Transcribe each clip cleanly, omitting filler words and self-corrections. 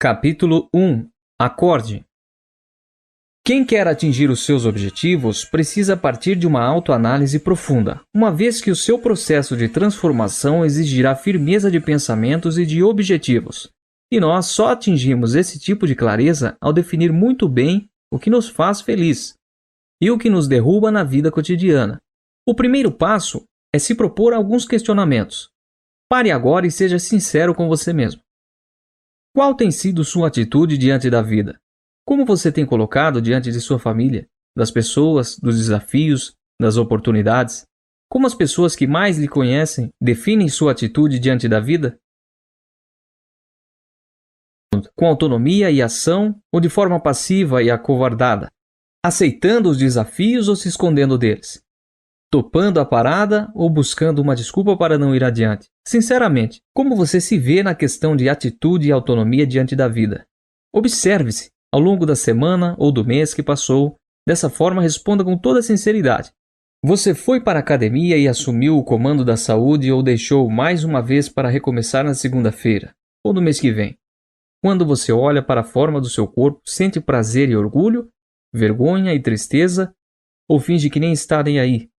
Capítulo 1. Acorde. Quem quer atingir os seus objetivos precisa partir de uma autoanálise profunda, uma vez que o seu processo de transformação exigirá firmeza de pensamentos e de objetivos. E nós só atingimos esse tipo de clareza ao definir muito bem o que nos faz feliz e o que nos derruba na vida cotidiana. O primeiro passo é se propor alguns questionamentos. Pare agora e seja sincero com você mesmo. Qual tem sido sua atitude diante da vida? Como você tem colocado diante de sua família, das pessoas, dos desafios, das oportunidades? Como as pessoas que mais lhe conhecem definem sua atitude diante da vida? Com autonomia e ação ou de forma passiva e acovardada? Aceitando os desafios ou se escondendo deles? Topando a parada ou buscando uma desculpa para não ir adiante? Sinceramente, como você se vê na questão de atitude e autonomia diante da vida? Observe-se ao longo da semana ou do mês que passou. Dessa forma, responda com toda sinceridade. Você foi para a academia e assumiu o comando da saúde ou deixou mais uma vez para recomeçar na segunda-feira ou no mês que vem? Quando você olha para a forma do seu corpo, sente prazer e orgulho, vergonha e tristeza ou finge que nem está nem aí?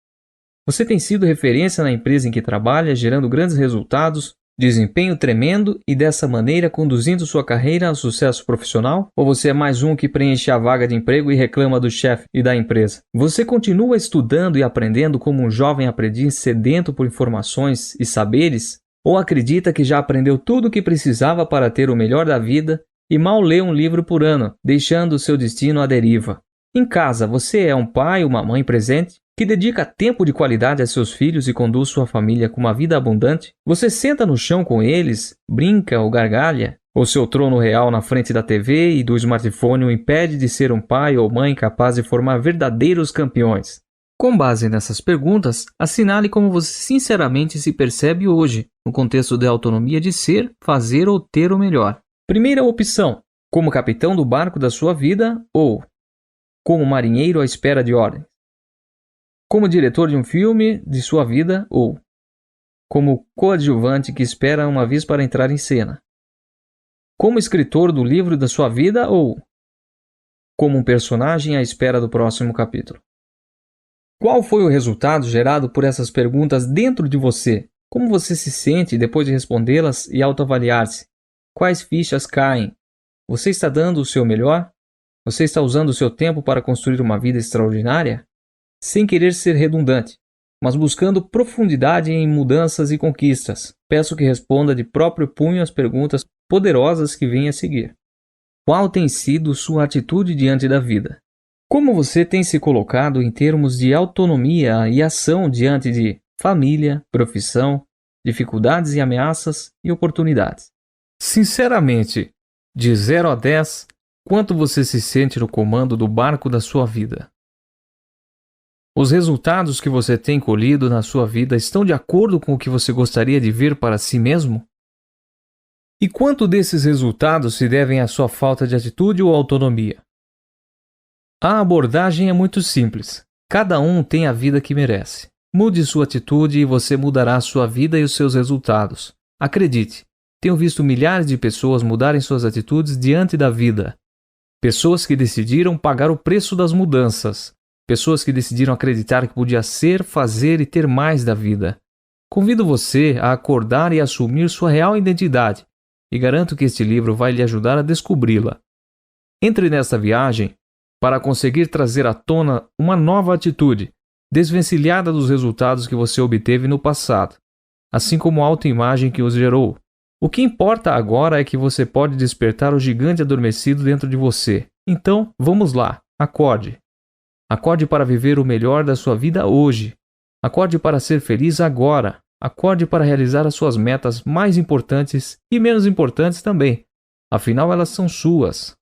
Você tem sido referência na empresa em que trabalha, gerando grandes resultados, desempenho tremendo e dessa maneira conduzindo sua carreira ao sucesso profissional? Ou você é mais um que preenche a vaga de emprego e reclama do chefe e da empresa? Você continua estudando e aprendendo como um jovem aprendiz sedento por informações e saberes? Ou acredita que já aprendeu tudo o que precisava para ter o melhor da vida e mal lê um livro por ano, deixando o seu destino à deriva? Em casa, você é um pai ou uma mãe presente, que dedica tempo de qualidade a seus filhos e conduz sua família com uma vida abundante? Você senta no chão com eles, brinca ou gargalha? Ou seu trono real na frente da TV e do smartphone o impede de ser um pai ou mãe capaz de formar verdadeiros campeões? Com base nessas perguntas, assinale como você sinceramente se percebe hoje, no contexto da autonomia de ser, fazer ou ter o melhor. Primeira opção, como capitão do barco da sua vida ou como marinheiro à espera de ordens. Como diretor de um filme de sua vida ou como coadjuvante que espera uma vez para entrar em cena. Como escritor do livro da sua vida ou como um personagem à espera do próximo capítulo. Qual foi o resultado gerado por essas perguntas dentro de você? Como você se sente depois de respondê-las e autoavaliar-se? Quais fichas caem? Você está dando o seu melhor? Você está usando o seu tempo para construir uma vida extraordinária? Sem querer ser redundante, mas buscando profundidade em mudanças e conquistas, peço que responda de próprio punho as perguntas poderosas que vêm a seguir. Qual tem sido sua atitude diante da vida? Como você tem se colocado em termos de autonomia e ação diante de família, profissão, dificuldades e ameaças e oportunidades? Sinceramente, de 0 a 10, quanto você se sente no comando do barco da sua vida? Os resultados que você tem colhido na sua vida estão de acordo com o que você gostaria de ver para si mesmo? E quanto desses resultados se devem à sua falta de atitude ou autonomia? A abordagem é muito simples. Cada um tem a vida que merece. Mude sua atitude e você mudará a sua vida e os seus resultados. Acredite, tenho visto milhares de pessoas mudarem suas atitudes diante da vida. Pessoas que decidiram pagar o preço das mudanças. Pessoas que decidiram acreditar que podia ser, fazer e ter mais da vida. Convido você a acordar e assumir sua real identidade, e garanto que este livro vai lhe ajudar a descobri-la. Entre nesta viagem para conseguir trazer à tona uma nova atitude, desvencilhada dos resultados que você obteve no passado, assim como a autoimagem que os gerou. O que importa agora é que você pode despertar o gigante adormecido dentro de você. Então, vamos lá, acorde. Acorde para viver o melhor da sua vida hoje. Acorde para ser feliz agora. Acorde para realizar as suas metas mais importantes e menos importantes também. Afinal, elas são suas.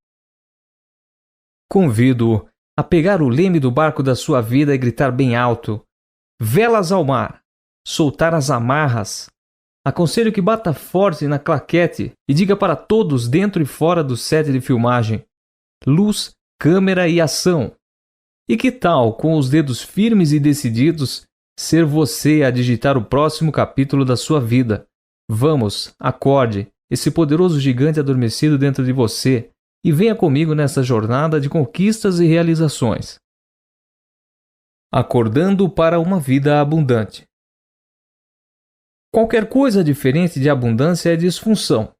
Convido-o a pegar o leme do barco da sua vida e gritar bem alto: velas ao mar, soltar as amarras. Aconselho que bata forte na claquete e diga para todos dentro e fora do set de filmagem: luz, câmera e ação. E que tal, com os dedos firmes e decididos, ser você a digitar o próximo capítulo da sua vida? Vamos, acorde, esse poderoso gigante adormecido dentro de você e venha comigo nessa jornada de conquistas e realizações. Acordando para uma vida abundante. Qualquer coisa diferente de abundância é disfunção.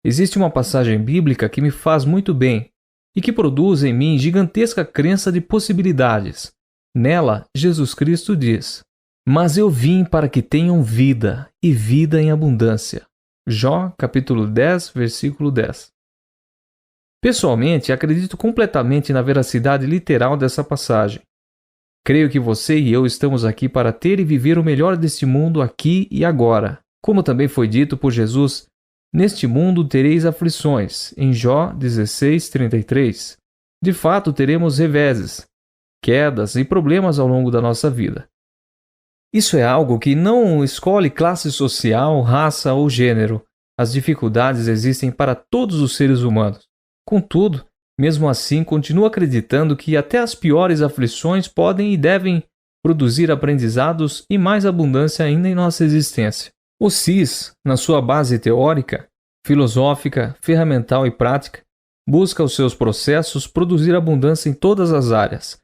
Existe uma passagem bíblica que me faz muito bem e que produz em mim gigantesca crença de possibilidades. Nela, Jesus Cristo diz: "Mas eu vim para que tenham vida, e vida em abundância." Jó, capítulo 10, versículo 10. Pessoalmente, acredito completamente na veracidade literal dessa passagem. Creio que você e eu estamos aqui para ter e viver o melhor deste mundo aqui e agora. Como também foi dito por Jesus: "Neste mundo tereis aflições", em Jó 16:33. De fato, teremos reveses, quedas e problemas ao longo da nossa vida. Isso é algo que não escolhe classe social, raça ou gênero. As dificuldades existem para todos os seres humanos. Contudo, mesmo assim, continuo acreditando que até as piores aflições podem e devem produzir aprendizados e mais abundância ainda em nossa existência. O CIS, na sua base teórica, filosófica, ferramental e prática, busca os seus processos produzir abundância em todas as áreas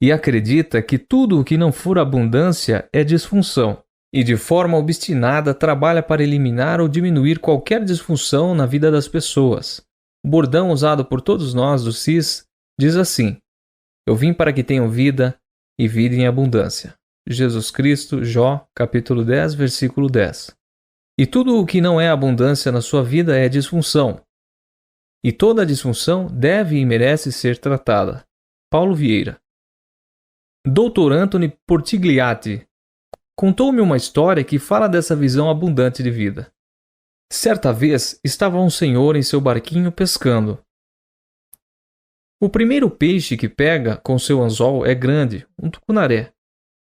e acredita que tudo o que não for abundância é disfunção e de forma obstinada trabalha para eliminar ou diminuir qualquer disfunção na vida das pessoas. O bordão usado por todos nós do CIS diz assim: "Eu vim para que tenham vida e vida em abundância." Jesus Cristo, Jó, capítulo 10, versículo 10. E tudo o que não é abundância na sua vida é disfunção. E toda disfunção deve e merece ser tratada. Paulo Vieira. Dr. Anthony Portigliatti contou-me uma história que fala dessa visão abundante de vida. Certa vez, estava um senhor em seu barquinho pescando. O primeiro peixe que pega com seu anzol é grande, um tucunaré.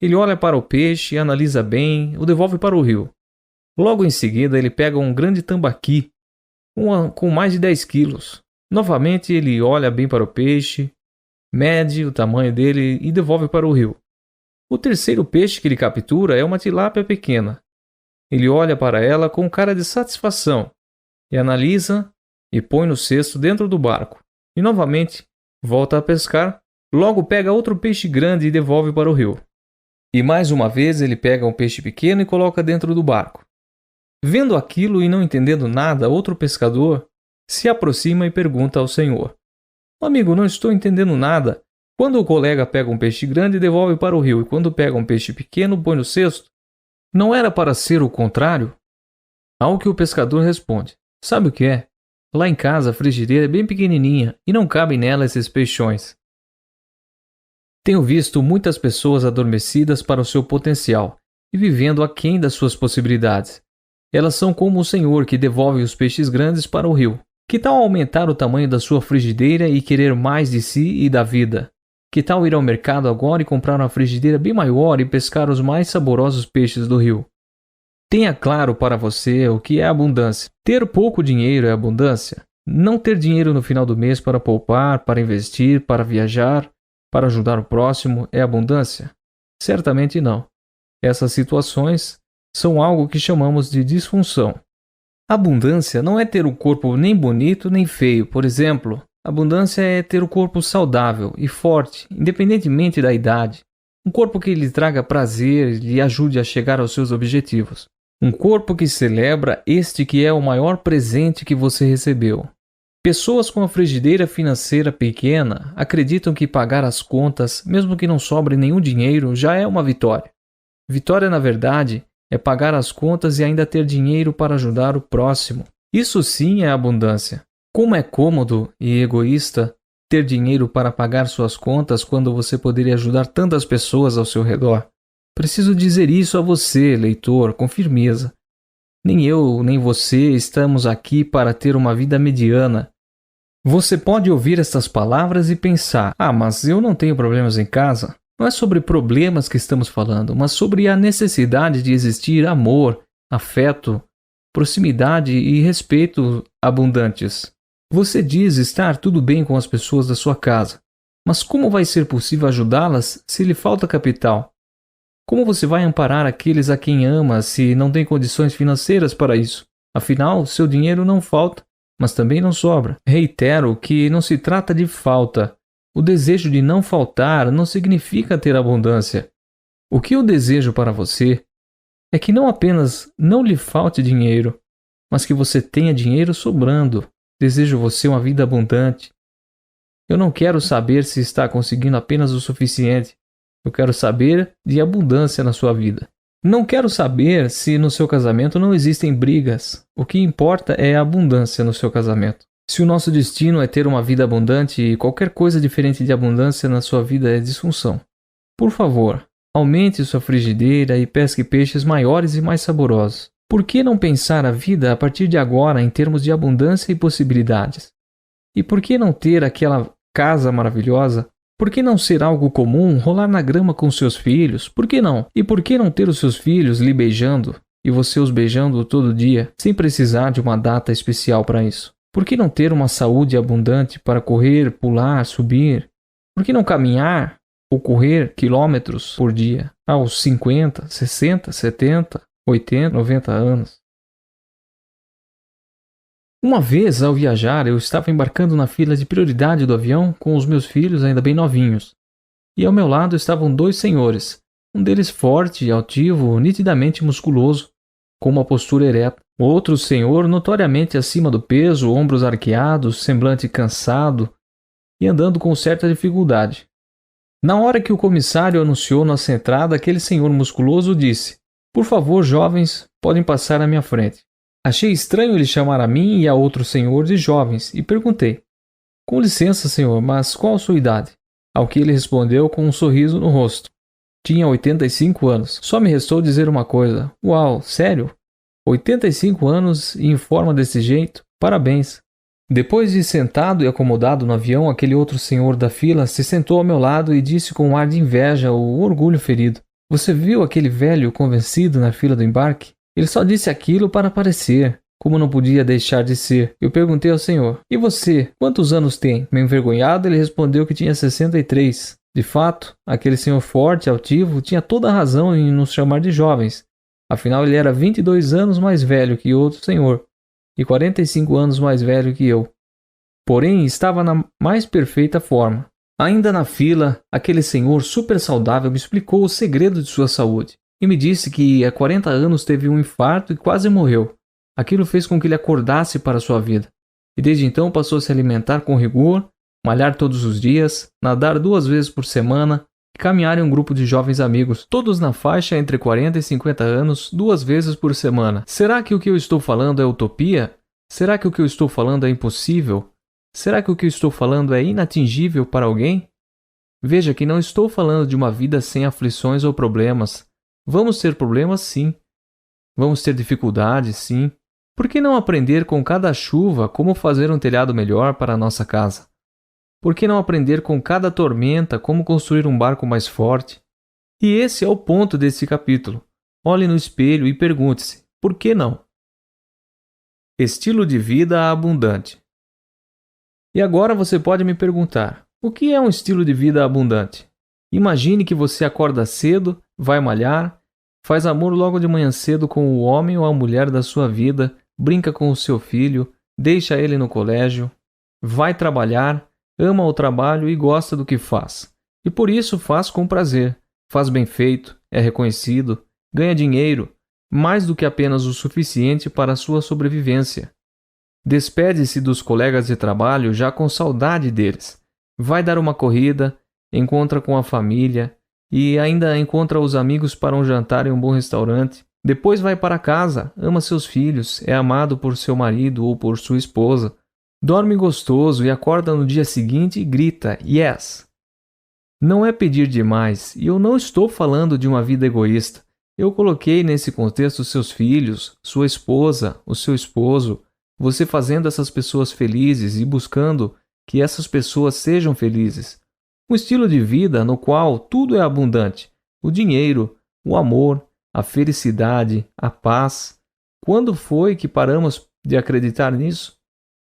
Ele olha para o peixe, analisa bem, o devolve para o rio. Logo em seguida, ele pega um grande tambaqui, com mais de 10 quilos. Novamente, ele olha bem para o peixe, mede o tamanho dele e devolve para o rio. O terceiro peixe que ele captura é uma tilápia pequena. Ele olha para ela com cara de satisfação e analisa e põe no cesto dentro do barco. E novamente volta a pescar, logo pega outro peixe grande e devolve para o rio. E mais uma vez ele pega um peixe pequeno e coloca dentro do barco. Vendo aquilo e não entendendo nada, outro pescador se aproxima e pergunta ao senhor: "Amigo, não estou entendendo nada. Quando o colega pega um peixe grande, devolve para o rio, e quando pega um peixe pequeno, põe no cesto? Não era para ser o contrário?" Ao que o pescador responde: "Sabe o que é? Lá em casa a frigideira é bem pequenininha e não cabem nela esses peixões." Tenho visto muitas pessoas adormecidas para o seu potencial e vivendo aquém das suas possibilidades. Elas são como o Senhor que devolve os peixes grandes para o rio. Que tal aumentar o tamanho da sua frigideira e querer mais de si e da vida? Que tal ir ao mercado agora e comprar uma frigideira bem maior e pescar os mais saborosos peixes do rio? Tenha claro para você o que é abundância. Ter pouco dinheiro é abundância? Não ter dinheiro no final do mês para poupar, para investir, para viajar, para ajudar o próximo é abundância? Certamente não. Essas situações são algo que chamamos de disfunção. Abundância não é ter o corpo nem bonito nem feio, por exemplo. Abundância é ter o corpo saudável e forte, independentemente da idade. Um corpo que lhe traga prazer e lhe ajude a chegar aos seus objetivos. Um corpo que celebra este que é o maior presente que você recebeu. Pessoas com a frigideira financeira pequena acreditam que pagar as contas, mesmo que não sobre nenhum dinheiro, já é uma vitória. Vitória, na verdade, é pagar as contas e ainda ter dinheiro para ajudar o próximo. Isso sim é abundância. Como é cômodo e egoísta ter dinheiro para pagar suas contas quando você poderia ajudar tantas pessoas ao seu redor. Preciso dizer isso a você, leitor, com firmeza. Nem eu, nem você estamos aqui para ter uma vida mediana. Você pode ouvir estas palavras e pensar: mas eu não tenho problemas em casa. Não é sobre problemas que estamos falando, mas sobre a necessidade de existir amor, afeto, proximidade e respeito abundantes. Você diz estar tudo bem com as pessoas da sua casa, mas como vai ser possível ajudá-las se lhe falta capital? Como você vai amparar aqueles a quem ama se não tem condições financeiras para isso? Afinal, seu dinheiro não falta, mas também não sobra. Reitero que não se trata de falta. O desejo de não faltar não significa ter abundância. O que eu desejo para você é que não apenas não lhe falte dinheiro, mas que você tenha dinheiro sobrando. Desejo você uma vida abundante. Eu não quero saber se está conseguindo apenas o suficiente. Eu quero saber de abundância na sua vida. Não quero saber se no seu casamento não existem brigas. O que importa é a abundância no seu casamento. Se o nosso destino é ter uma vida abundante, qualquer coisa diferente de abundância na sua vida é disfunção. Por favor, aumente sua frigideira e pesque peixes maiores e mais saborosos. Por que não pensar a vida a partir de agora em termos de abundância e possibilidades? E por que não ter aquela casa maravilhosa? Por que não ser algo comum, rolar na grama com seus filhos? Por que não? E por que não ter os seus filhos lhe beijando e você os beijando todo dia, sem precisar de uma data especial para isso? Por que não ter uma saúde abundante para correr, pular, subir? Por que não caminhar ou correr quilômetros por dia aos 50, 60, 70, 80, 90 anos? Uma vez, ao viajar, eu estava embarcando na fila de prioridade do avião com os meus filhos ainda bem novinhos. E ao meu lado estavam dois senhores, um deles forte, altivo, nitidamente musculoso, com uma postura ereta. O outro senhor notoriamente acima do peso, ombros arqueados, semblante cansado e andando com certa dificuldade. Na hora que o comissário anunciou nossa entrada, aquele senhor musculoso disse: "Por favor, jovens, podem passar à minha frente." Achei estranho ele chamar a mim e a outro senhor de jovens e perguntei: "Com licença, senhor, mas qual a sua idade?" Ao que ele respondeu com um sorriso no rosto: "Tinha 85 anos. Só me restou dizer uma coisa: uau, sério? 85 anos e em forma desse jeito? Parabéns." Depois de sentado e acomodado no avião, aquele outro senhor da fila se sentou ao meu lado e disse com um ar de inveja ou orgulho ferido: "Você viu aquele velho convencido na fila do embarque? Ele só disse aquilo para aparecer, como não podia deixar de ser." Eu perguntei ao senhor: "E você, quantos anos tem?" Meio envergonhado, ele respondeu que tinha 63. De fato, aquele senhor forte e altivo tinha toda a razão em nos chamar de jovens. Afinal, ele era 22 anos mais velho que outro senhor e 45 anos mais velho que eu. Porém, estava na mais perfeita forma. Ainda na fila, aquele senhor super saudável me explicou o segredo de sua saúde e me disse que há 40 anos teve um infarto e quase morreu. Aquilo fez com que ele acordasse para a sua vida. E desde então passou a se alimentar com rigor, malhar todos os dias, nadar 2 vezes por semana e caminhar em um grupo de jovens amigos, todos na faixa entre 40 e 50 anos, 2 vezes por semana. Será que o que eu estou falando é utopia? Será que o que eu estou falando é impossível? Será que o que eu estou falando é inatingível para alguém? Veja que não estou falando de uma vida sem aflições ou problemas. Vamos ter problemas, sim. Vamos ter dificuldades, sim. Por que não aprender com cada chuva como fazer um telhado melhor para a nossa casa? Por que não aprender com cada tormenta como construir um barco mais forte? E esse é o ponto desse capítulo. Olhe no espelho e pergunte-se: por que não? Estilo de vida abundante. E agora você pode me perguntar: o que é um estilo de vida abundante? Imagine que você acorda cedo, vai malhar, faz amor logo de manhã cedo com o homem ou a mulher da sua vida, brinca com o seu filho, deixa ele no colégio, vai trabalhar, ama o trabalho e gosta do que faz. E por isso faz com prazer, faz bem feito, é reconhecido, ganha dinheiro, mais do que apenas o suficiente para a sua sobrevivência. Despede-se dos colegas de trabalho já com saudade deles. Vai dar uma corrida, encontra com a família e ainda encontra os amigos para um jantar em um bom restaurante. Depois vai para casa, ama seus filhos, é amado por seu marido ou por sua esposa. Dorme gostoso e acorda no dia seguinte e grita "Yes!". Não é pedir demais, e eu não estou falando de uma vida egoísta. Eu coloquei nesse contexto seus filhos, sua esposa, o seu esposo, você fazendo essas pessoas felizes e buscando que essas pessoas sejam felizes. Um estilo de vida no qual tudo é abundante: o dinheiro, o amor, a felicidade, a paz. Quando foi que paramos de acreditar nisso?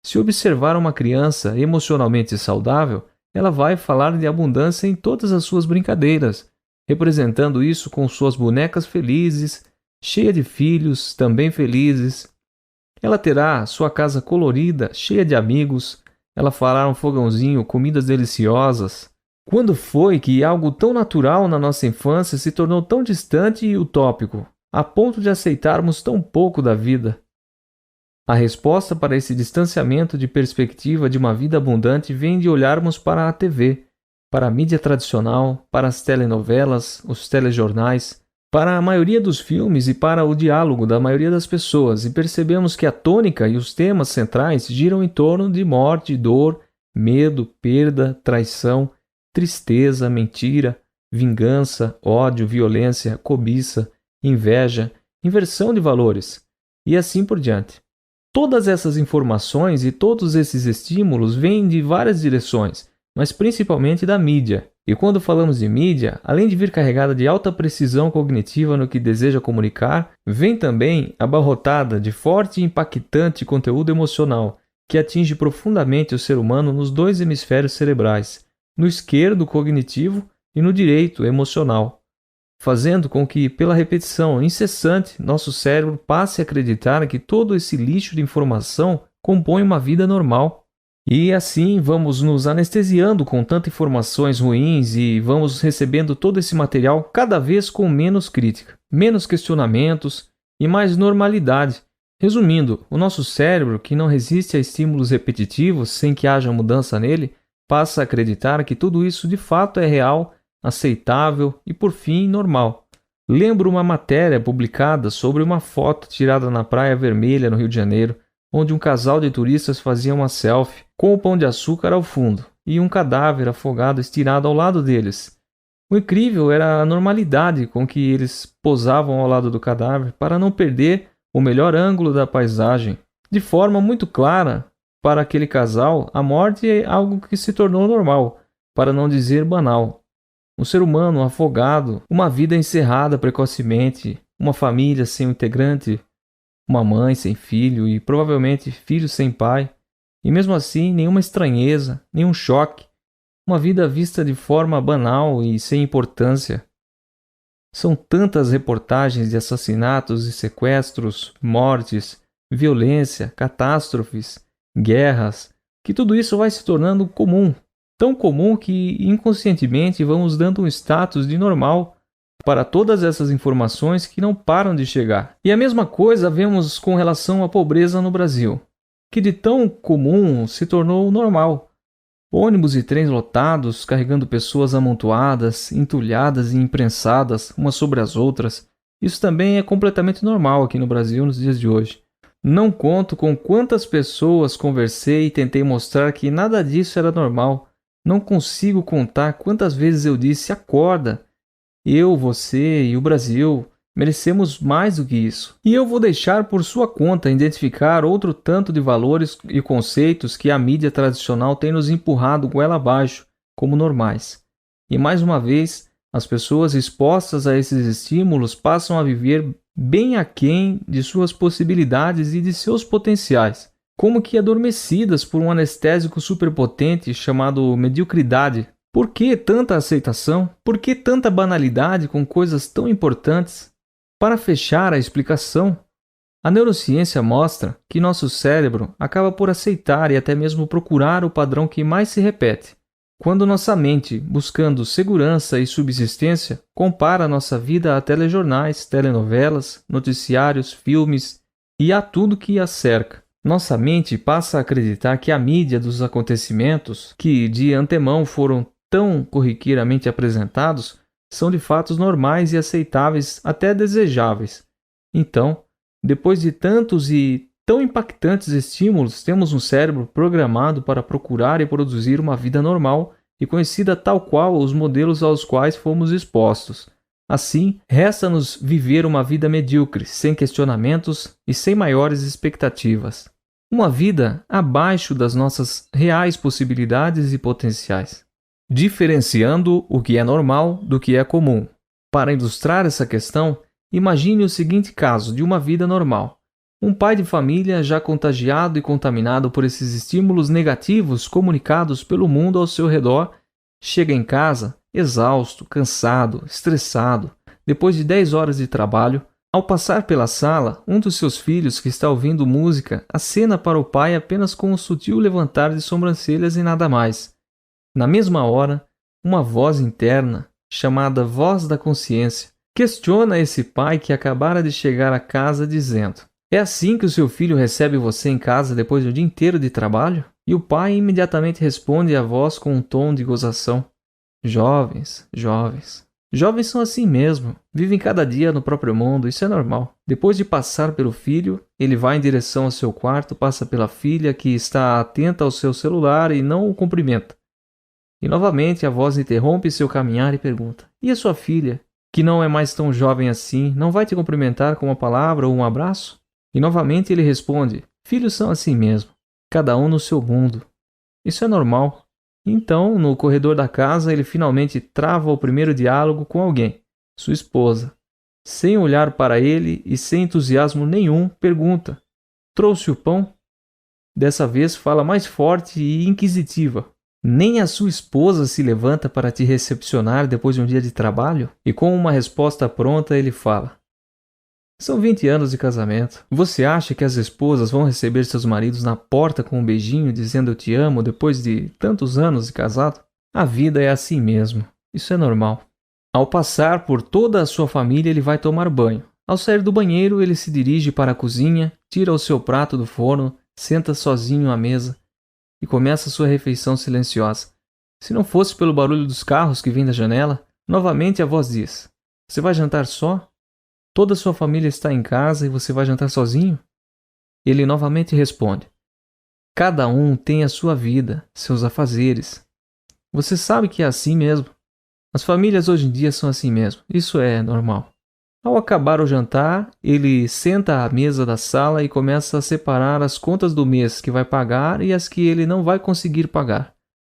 Se observar uma criança emocionalmente saudável, ela vai falar de abundância em todas as suas brincadeiras, representando isso com suas bonecas felizes, cheia de filhos também felizes. Ela terá sua casa colorida, cheia de amigos. Ela fará um fogãozinho, comidas deliciosas. Quando foi que algo tão natural na nossa infância se tornou tão distante e utópico, a ponto de aceitarmos tão pouco da vida? A resposta para esse distanciamento de perspectiva de uma vida abundante vem de olharmos para a TV, para a mídia tradicional, para as telenovelas, os telejornais, para a maioria dos filmes e para o diálogo da maioria das pessoas, e percebemos que a tônica e os temas centrais giram em torno de morte, dor, medo, perda, traição, tristeza, mentira, vingança, ódio, violência, cobiça, inveja, inversão de valores, e assim por diante. Todas essas informações e todos esses estímulos vêm de várias direções, mas principalmente da mídia. E quando falamos de mídia, além de vir carregada de alta precisão cognitiva no que deseja comunicar, vem também abarrotada de forte e impactante conteúdo emocional, que atinge profundamente o ser humano nos dois hemisférios cerebrais, no esquerdo cognitivo e no direito emocional, fazendo com que, pela repetição incessante, nosso cérebro passe a acreditar que todo esse lixo de informação compõe uma vida normal. E assim vamos nos anestesiando com tantas informações ruins e vamos recebendo todo esse material cada vez com menos crítica, menos questionamentos e mais normalidade. Resumindo, o nosso cérebro, que não resiste a estímulos repetitivos sem que haja mudança nele, passa a acreditar que tudo isso de fato é real, aceitável e, por fim, normal. Lembro uma matéria publicada sobre uma foto tirada na Praia Vermelha, no Rio de Janeiro, onde um casal de turistas fazia uma selfie com o pão de açúcar ao fundo e um cadáver afogado estirado ao lado deles. O incrível era a normalidade com que eles posavam ao lado do cadáver para não perder o melhor ângulo da paisagem. De forma muito clara, para aquele casal, a morte é algo que se tornou normal, para não dizer banal. Um ser humano afogado, uma vida encerrada precocemente, uma família sem um integrante, uma mãe sem filho e provavelmente filho sem pai, e mesmo assim nenhuma estranheza, nenhum choque, uma vida vista de forma banal e sem importância. São tantas reportagens de assassinatos e sequestros, mortes, violência, catástrofes, guerras, que tudo isso vai se tornando comum, tão comum que inconscientemente vamos dando um status de normal para todas essas informações que não param de chegar. E a mesma coisa vemos com relação à pobreza no Brasil, que de tão comum se tornou normal. Ônibus e trens lotados, carregando pessoas amontoadas, entulhadas e imprensadas umas sobre as outras. Isso também é completamente normal aqui no Brasil nos dias de hoje. Não conto com quantas pessoas conversei e tentei mostrar que nada disso era normal. Não consigo contar quantas vezes eu disse: acorda! Eu, você e o Brasil merecemos mais do que isso. E eu vou deixar por sua conta identificar outro tanto de valores e conceitos que a mídia tradicional tem nos empurrado goela abaixo como normais. E mais uma vez, as pessoas expostas a esses estímulos passam a viver bem aquém de suas possibilidades e de seus potenciais, como que adormecidas por um anestésico superpotente chamado mediocridade. Por que tanta aceitação? Por que tanta banalidade com coisas tão importantes? Para fechar a explicação, a neurociência mostra que nosso cérebro acaba por aceitar e até mesmo procurar o padrão que mais se repete. Quando nossa mente, buscando segurança e subsistência, compara nossa vida a telejornais, telenovelas, noticiários, filmes e a tudo que a cerca. Nossa mente passa a acreditar que a mídia dos acontecimentos, que de antemão foram tão corriqueiramente apresentados, são de fatos normais e aceitáveis, até desejáveis. Então, depois de tantos e tão impactantes estímulos, temos um cérebro programado para procurar e produzir uma vida normal e conhecida tal qual os modelos aos quais fomos expostos. Assim, resta-nos viver uma vida medíocre, sem questionamentos e sem maiores expectativas. Uma vida abaixo das nossas reais possibilidades e potenciais, diferenciando o que é normal do que é comum. Para ilustrar essa questão, imagine o seguinte caso de uma vida normal. Um pai de família já contagiado e contaminado por esses estímulos negativos comunicados pelo mundo ao seu redor, chega em casa exausto, cansado, estressado, depois de 10 horas de trabalho, Ao passar pela sala, um dos seus filhos que está ouvindo música acena para o pai apenas com um sutil levantar de sobrancelhas e nada mais. Na mesma hora, uma voz interna, chamada voz da consciência, questiona esse pai que acabara de chegar a casa dizendo: "É assim que o seu filho recebe você em casa depois de um dia inteiro de trabalho?" E o pai imediatamente responde à voz com um tom de gozação: "Jovens, jovens. Jovens são assim mesmo, vivem cada dia no próprio mundo, isso é normal." Depois de passar pelo filho, ele vai em direção ao seu quarto, passa pela filha que está atenta ao seu celular e não o cumprimenta. E novamente a voz interrompe seu caminhar e pergunta: "E a sua filha, que não é mais tão jovem assim, não vai te cumprimentar com uma palavra ou um abraço?" E novamente ele responde: "Filhos são assim mesmo, cada um no seu mundo. Isso é normal." Então, no corredor da casa, ele finalmente trava o primeiro diálogo com alguém, sua esposa. Sem olhar para ele e sem entusiasmo nenhum, pergunta: "Trouxe o pão?" Dessa vez fala mais forte e inquisitiva: "Nem a sua esposa se levanta para te recepcionar depois de um dia de trabalho?" E com uma resposta pronta, ele fala: "São 20 anos de casamento. Você acha que as esposas vão receber seus maridos na porta com um beijinho dizendo eu te amo depois de tantos anos de casado? A vida é assim mesmo. Isso é normal." Ao passar por toda a sua família, ele vai tomar banho. Ao sair do banheiro, ele se dirige para a cozinha, tira o seu prato do forno, senta sozinho à mesa e começa sua refeição silenciosa. Se não fosse pelo barulho dos carros que vem da janela, novamente a voz diz: "Você vai jantar só? Toda a sua família está em casa e você vai jantar sozinho?" Ele novamente responde: "Cada um tem a sua vida, seus afazeres. Você sabe que é assim mesmo. As famílias hoje em dia são assim mesmo. Isso é normal." Ao acabar o jantar, ele senta à mesa da sala e começa a separar as contas do mês que vai pagar e as que ele não vai conseguir pagar.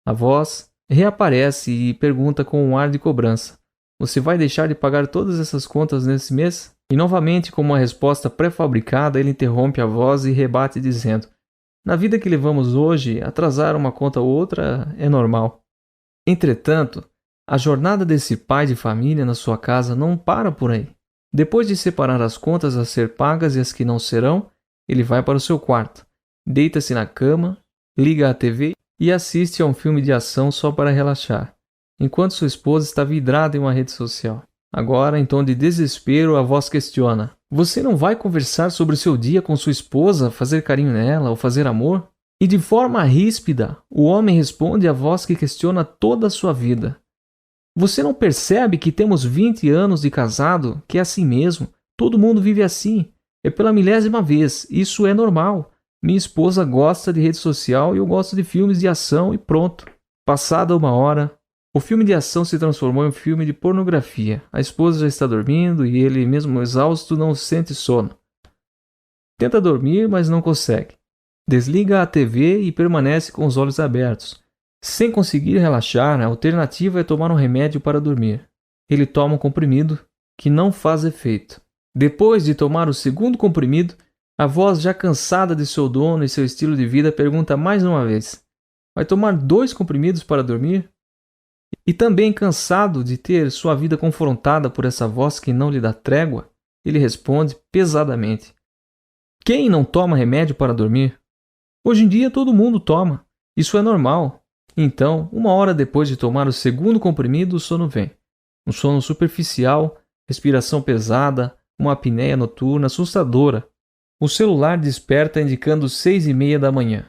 A voz reaparece e pergunta com um ar de cobrança: "Você vai deixar de pagar todas essas contas nesse mês?" E novamente, com uma resposta pré-fabricada, ele interrompe a voz e rebate dizendo: "Na vida que levamos hoje, atrasar uma conta ou outra é normal." Entretanto, a jornada desse pai de família na sua casa não para por aí. Depois de separar as contas a ser pagas e as que não serão, ele vai para o seu quarto, deita-se na cama, liga a TV e assiste a um filme de ação só para relaxar, enquanto sua esposa está vidrada em uma rede social. Agora, em tom de desespero, a voz questiona: "Você não vai conversar sobre o seu dia com sua esposa, fazer carinho nela ou fazer amor?" E de forma ríspida, o homem responde à voz que questiona toda a sua vida: "Você não percebe que temos 20 anos de casado, que é assim mesmo? Todo mundo vive assim. É pela milésima vez. Isso é normal. Minha esposa gosta de rede social e eu gosto de filmes de ação e pronto." Passada uma hora, o filme de ação se transformou em um filme de pornografia. A esposa já está dormindo e ele, mesmo exausto, não sente sono. Tenta dormir, mas não consegue. Desliga a TV e permanece com os olhos abertos. Sem conseguir relaxar, a alternativa é tomar um remédio para dormir. Ele toma um comprimido que não faz efeito. Depois de tomar o segundo comprimido, a voz, já cansada de seu dono e seu estilo de vida, pergunta mais uma vez: "Vai tomar 2 comprimidos para dormir?" E também cansado de ter sua vida confrontada por essa voz que não lhe dá trégua, ele responde pesadamente: "Quem não toma remédio para dormir? Hoje em dia todo mundo toma. Isso é normal." Então, uma hora depois de tomar o segundo comprimido, o sono vem. Um sono superficial, respiração pesada, uma apneia noturna assustadora. O celular desperta indicando 6:30 da manhã.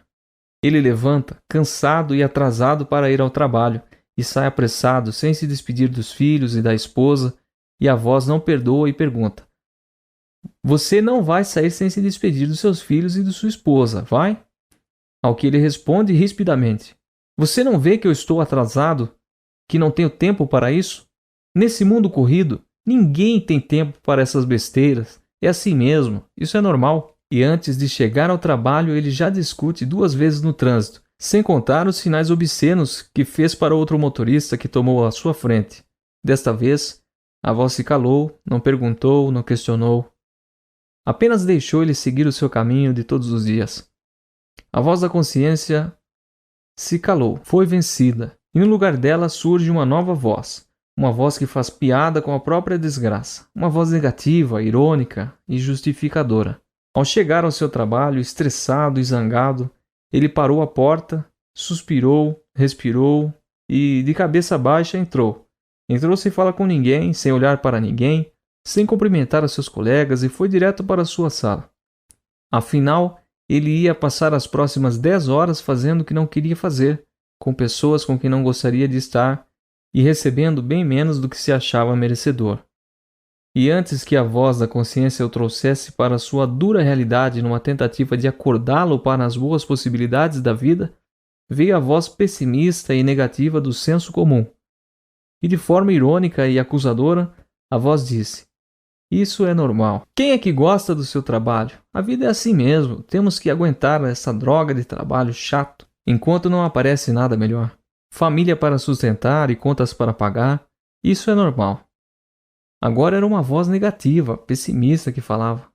Ele levanta, cansado e atrasado para ir ao trabalho, e sai apressado, sem se despedir dos filhos e da esposa, e a voz não perdoa e pergunta: "Você não vai sair sem se despedir dos seus filhos e de sua esposa, vai?" Ao que ele responde rispidamente: "Você não vê que eu estou atrasado, que não tenho tempo para isso? Nesse mundo corrido, ninguém tem tempo para essas besteiras. É assim mesmo, isso é normal." E antes de chegar ao trabalho, ele já discute 2 vezes no trânsito, sem contar os sinais obscenos que fez para outro motorista que tomou à sua frente. Desta vez, a voz se calou, não perguntou, não questionou. Apenas deixou ele seguir o seu caminho de todos os dias. A voz da consciência se calou, foi vencida, e no lugar dela surge uma nova voz, uma voz que faz piada com a própria desgraça, uma voz negativa, irônica e justificadora. Ao chegar ao seu trabalho, estressado e zangado, ele parou à porta, suspirou, respirou e, de cabeça baixa, entrou. Entrou sem falar com ninguém, sem olhar para ninguém, sem cumprimentar os seus colegas e foi direto para a sua sala. Afinal, ele ia passar as próximas 10 horas fazendo o que não queria fazer, com pessoas com quem não gostaria de estar e recebendo bem menos do que se achava merecedor. E antes que a voz da consciência o trouxesse para a sua dura realidade numa tentativa de acordá-lo para as boas possibilidades da vida, veio a voz pessimista e negativa do senso comum. E de forma irônica e acusadora, a voz disse: "Isso é normal. Quem é que gosta do seu trabalho? A vida é assim mesmo. Temos que aguentar essa droga de trabalho chato, enquanto não aparece nada melhor. Família para sustentar e contas para pagar. Isso é normal." Agora era uma voz negativa, pessimista que falava.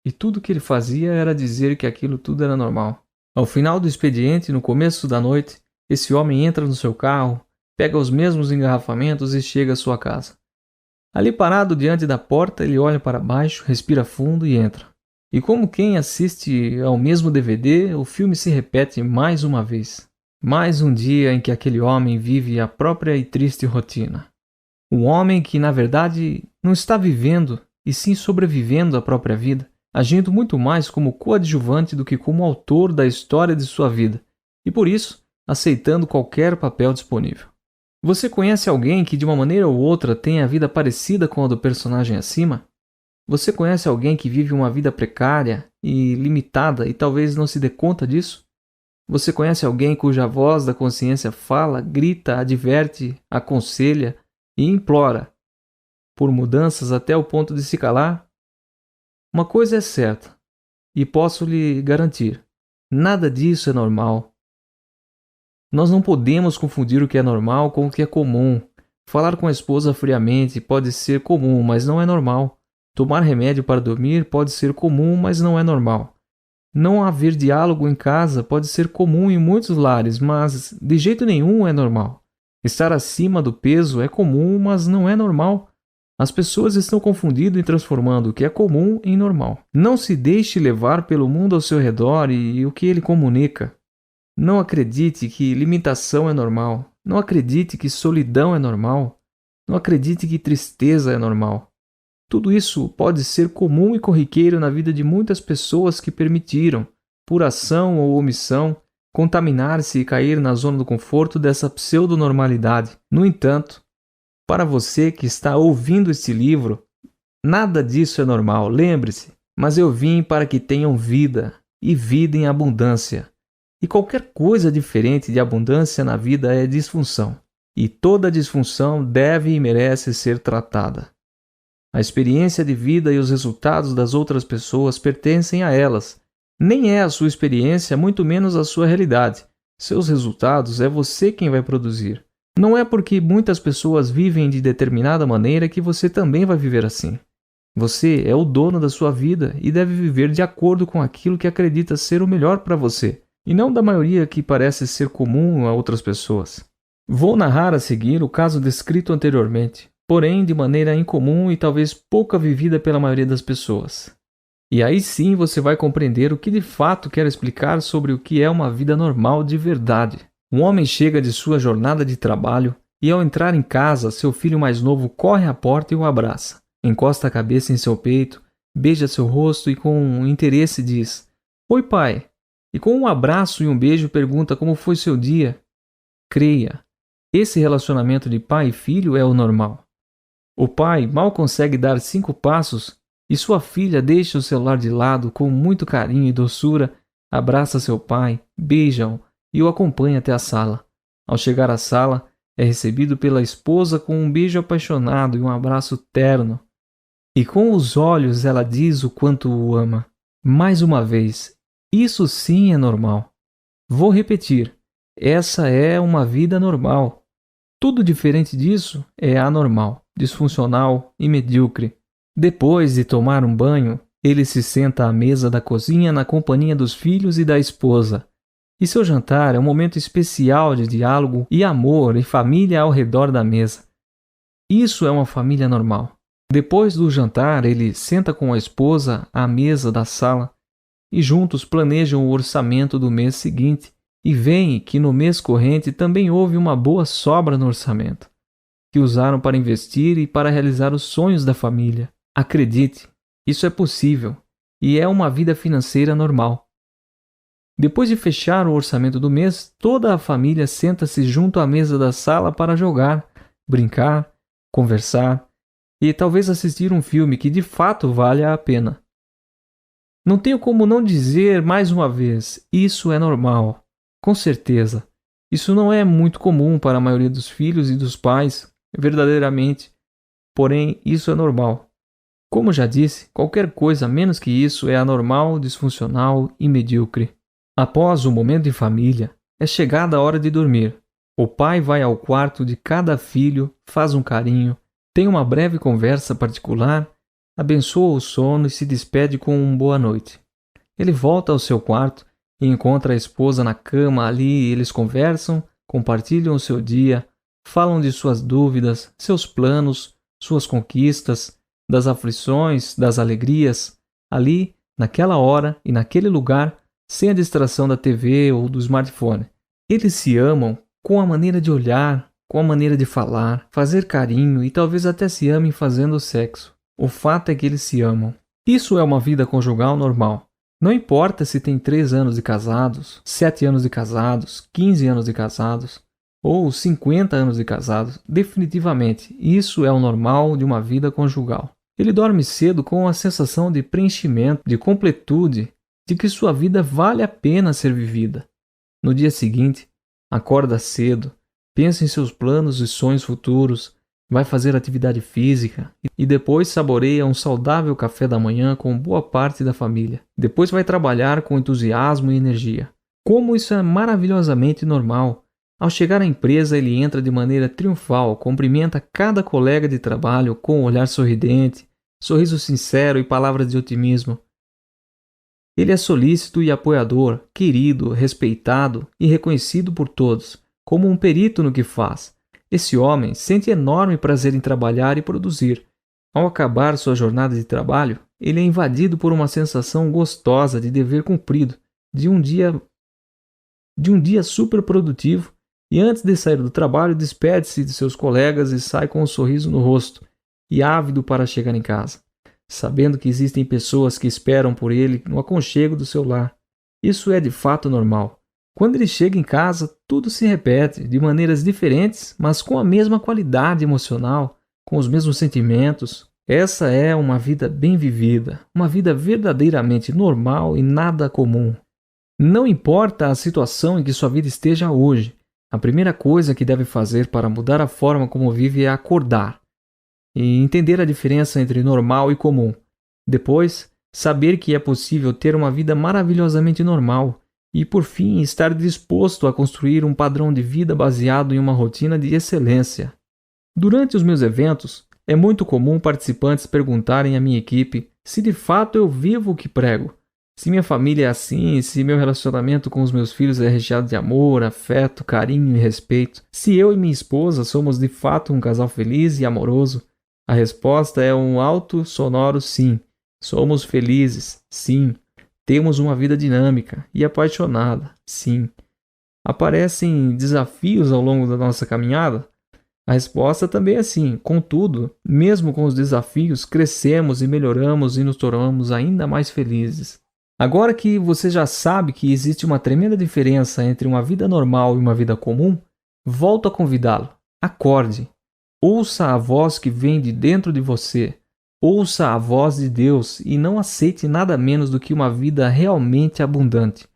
E tudo o que ele fazia era dizer que aquilo tudo era normal. Ao final do expediente, no começo da noite, esse homem entra no seu carro, pega os mesmos engarrafamentos e chega à sua casa. Ali parado diante da porta, ele olha para baixo, respira fundo e entra. E como quem assiste ao mesmo DVD, o filme se repete mais uma vez. Mais um dia em que aquele homem vive a própria e triste rotina. Um homem que, na verdade, não está vivendo, e sim sobrevivendo à própria vida, agindo muito mais como coadjuvante do que como autor da história de sua vida, e por isso, aceitando qualquer papel disponível. Você conhece alguém que, de uma maneira ou outra, tem a vida parecida com a do personagem acima? Você conhece alguém que vive uma vida precária e limitada e talvez não se dê conta disso? Você conhece alguém cuja voz da consciência fala, grita, adverte, aconselha e implora por mudanças até o ponto de se calar? Uma coisa é certa, e posso lhe garantir: nada disso é normal. Nós não podemos confundir o que é normal com o que é comum. Falar com a esposa friamente pode ser comum, mas não é normal. Tomar remédio para dormir pode ser comum, mas não é normal. Não haver diálogo em casa pode ser comum em muitos lares, mas de jeito nenhum é normal. Estar acima do peso é comum, mas não é normal. As pessoas estão confundindo e transformando o que é comum em normal. Não se deixe levar pelo mundo ao seu redor e o que ele comunica. Não acredite que limitação é normal. Não acredite que solidão é normal. Não acredite que tristeza é normal. Tudo isso pode ser comum e corriqueiro na vida de muitas pessoas que permitiram, por ação ou omissão, contaminar-se e cair na zona do conforto dessa pseudonormalidade. No entanto, para você que está ouvindo este livro, nada disso é normal, lembre-se. Mas eu vim para que tenham vida, e vida em abundância. E qualquer coisa diferente de abundância na vida é disfunção. E toda disfunção deve e merece ser tratada. A experiência de vida e os resultados das outras pessoas pertencem a elas. Nem é a sua experiência, muito menos a sua realidade. Seus resultados é você quem vai produzir. Não é porque muitas pessoas vivem de determinada maneira que você também vai viver assim. Você é o dono da sua vida e deve viver de acordo com aquilo que acredita ser o melhor para você, e não da maioria que parece ser comum a outras pessoas. Vou narrar a seguir o caso descrito anteriormente, porém de maneira incomum e talvez pouca vivida pela maioria das pessoas. E aí sim você vai compreender o que de fato quero explicar sobre o que é uma vida normal de verdade. Um homem chega de sua jornada de trabalho e, ao entrar em casa, seu filho mais novo corre à porta e o abraça. Encosta a cabeça em seu peito, beija seu rosto e com interesse diz: "Oi, pai." E com um abraço e um beijo pergunta como foi seu dia. Creia, esse relacionamento de pai e filho é o normal. O pai mal consegue dar 5 passos e sua filha deixa o celular de lado com muito carinho e doçura, abraça seu pai, beija-o e o acompanha até a sala. Ao chegar à sala, é recebido pela esposa com um beijo apaixonado e um abraço terno. E com os olhos ela diz o quanto o ama. Mais uma vez, isso sim é normal. Vou repetir, essa é uma vida normal. Tudo diferente disso é anormal, disfuncional e medíocre. Depois de tomar um banho, ele se senta à mesa da cozinha na companhia dos filhos e da esposa. E seu jantar é um momento especial de diálogo e amor e família ao redor da mesa. Isso é uma família normal. Depois do jantar, ele senta com a esposa à mesa da sala e juntos planejam o orçamento do mês seguinte e veem que no mês corrente também houve uma boa sobra no orçamento, que usaram para investir e para realizar os sonhos da família. Acredite, isso é possível e é uma vida financeira normal. Depois de fechar o orçamento do mês, toda a família senta-se junto à mesa da sala para jogar, brincar, conversar e talvez assistir um filme que de fato vale a pena. Não tenho como não dizer mais uma vez, isso é normal. Com certeza, isso não é muito comum para a maioria dos filhos e dos pais, verdadeiramente, porém isso é normal. Como já disse, qualquer coisa menos que isso é anormal, disfuncional e medíocre. Após o momento em família, é chegada a hora de dormir. O pai vai ao quarto de cada filho, faz um carinho, tem uma breve conversa particular, abençoa o sono e se despede com um boa noite. Ele volta ao seu quarto e encontra a esposa na cama ali e eles conversam, compartilham o seu dia, falam de suas dúvidas, seus planos, suas conquistas, das aflições, das alegrias, ali, naquela hora e naquele lugar, sem a distração da TV ou do smartphone. Eles se amam com a maneira de olhar, com a maneira de falar, fazer carinho e talvez até se amem fazendo sexo. O fato é que eles se amam. Isso é uma vida conjugal normal. Não importa se tem 3 anos de casados, 7 anos de casados, 15 anos de casados ou 50 anos de casados, definitivamente isso é o normal de uma vida conjugal. Ele dorme cedo com a sensação de preenchimento, de completude, de que sua vida vale a pena ser vivida. No dia seguinte, acorda cedo, pensa em seus planos e sonhos futuros, vai fazer atividade física e depois saboreia um saudável café da manhã com boa parte da família. Depois vai trabalhar com entusiasmo e energia. Como isso é maravilhosamente normal. Ao chegar à empresa, ele entra de maneira triunfal, cumprimenta cada colega de trabalho com um olhar sorridente, sorriso sincero e palavras de otimismo. Ele é solícito e apoiador, querido, respeitado e reconhecido por todos, como um perito no que faz. Esse homem sente enorme prazer em trabalhar e produzir. Ao acabar sua jornada de trabalho, ele é invadido por uma sensação gostosa de dever cumprido, de um dia super produtivo, e antes de sair do trabalho, despede-se de seus colegas e sai com um sorriso no rosto e ávido para chegar em casa, sabendo que existem pessoas que esperam por ele no aconchego do seu lar. Isso é de fato normal. Quando ele chega em casa, tudo se repete, de maneiras diferentes, mas com a mesma qualidade emocional, com os mesmos sentimentos. Essa é uma vida bem vivida, uma vida verdadeiramente normal e nada comum. Não importa a situação em que sua vida esteja hoje, a primeira coisa que deve fazer para mudar a forma como vive é acordar e entender a diferença entre normal e comum. Depois, saber que é possível ter uma vida maravilhosamente normal e, por fim, estar disposto a construir um padrão de vida baseado em uma rotina de excelência. Durante os meus eventos, é muito comum participantes perguntarem à minha equipe se de fato eu vivo o que prego, se minha família é assim, se meu relacionamento com os meus filhos é recheado de amor, afeto, carinho e respeito, se eu e minha esposa somos de fato um casal feliz e amoroso. A resposta é um alto, sonoro sim. Somos felizes, sim. Temos uma vida dinâmica e apaixonada, sim. Aparecem desafios ao longo da nossa caminhada? A resposta também é sim. Contudo, mesmo com os desafios, crescemos e melhoramos e nos tornamos ainda mais felizes. Agora que você já sabe que existe uma tremenda diferença entre uma vida normal e uma vida comum, volto a convidá-lo. Acorde. Ouça a voz que vem de dentro de você. Ouça a voz de Deus e não aceite nada menos do que uma vida realmente abundante.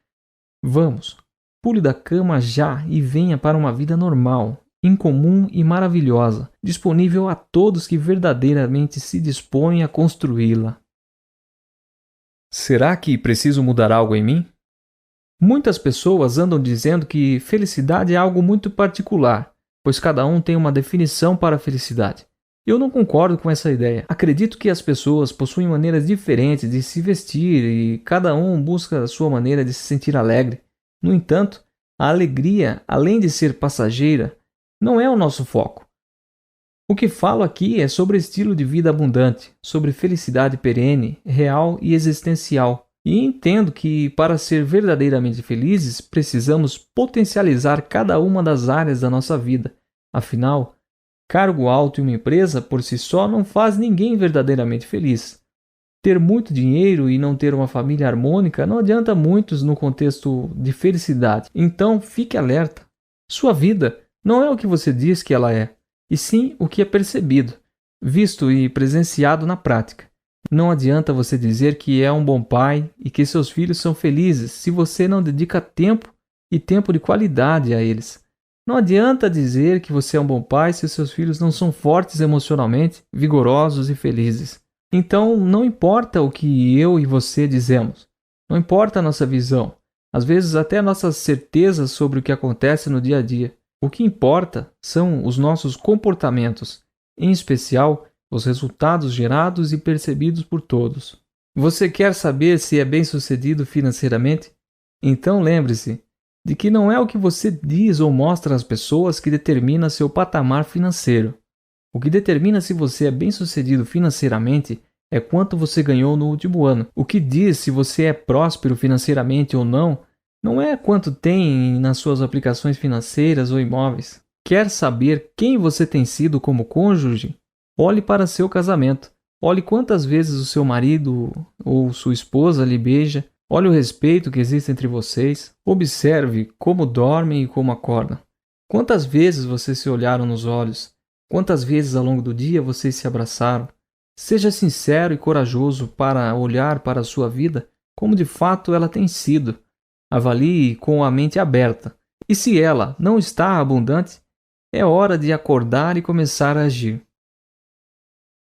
Vamos, pule da cama já e venha para uma vida normal, incomum e maravilhosa, disponível a todos que verdadeiramente se dispõem a construí-la. Será que preciso mudar algo em mim? Muitas pessoas andam dizendo que felicidade é algo muito particular, pois cada um tem uma definição para a felicidade. Eu não concordo com essa ideia. Acredito que as pessoas possuem maneiras diferentes de se vestir e cada um busca a sua maneira de se sentir alegre. No entanto, a alegria, além de ser passageira, não é o nosso foco. O que falo aqui é sobre estilo de vida abundante, sobre felicidade perene, real e existencial. E entendo que, para ser verdadeiramente felizes, precisamos potencializar cada uma das áreas da nossa vida. Afinal, cargo alto em uma empresa por si só não faz ninguém verdadeiramente feliz. Ter muito dinheiro e não ter uma família harmônica não adianta muitos no contexto de felicidade. Então, fique alerta. Sua vida não é o que você diz que ela é, e sim o que é percebido, visto e presenciado na prática. Não adianta você dizer que é um bom pai e que seus filhos são felizes se você não dedica tempo e tempo de qualidade a eles. Não adianta dizer que você é um bom pai se seus filhos não são fortes emocionalmente, vigorosos e felizes. Então, não importa o que eu e você dizemos, não importa a nossa visão, às vezes até nossas certezas sobre o que acontece no dia a dia. O que importa são os nossos comportamentos, em especial os resultados gerados e percebidos por todos. Você quer saber se é bem-sucedido financeiramente? Então lembre-se de que não é o que você diz ou mostra às pessoas que determina seu patamar financeiro. O que determina se você é bem-sucedido financeiramente é quanto você ganhou no último ano. O que diz se você é próspero financeiramente ou não é quanto tem nas suas aplicações financeiras ou imóveis. Quer saber quem você tem sido como cônjuge? Olhe para seu casamento. Olhe quantas vezes o seu marido ou sua esposa lhe beija. Olhe o respeito que existe entre vocês. Observe como dormem e como acordam. Quantas vezes vocês se olharam nos olhos? Quantas vezes ao longo do dia vocês se abraçaram? Seja sincero e corajoso para olhar para a sua vida como de fato ela tem sido. Avalie com a mente aberta. E se ela não está abundante, é hora de acordar e começar a agir.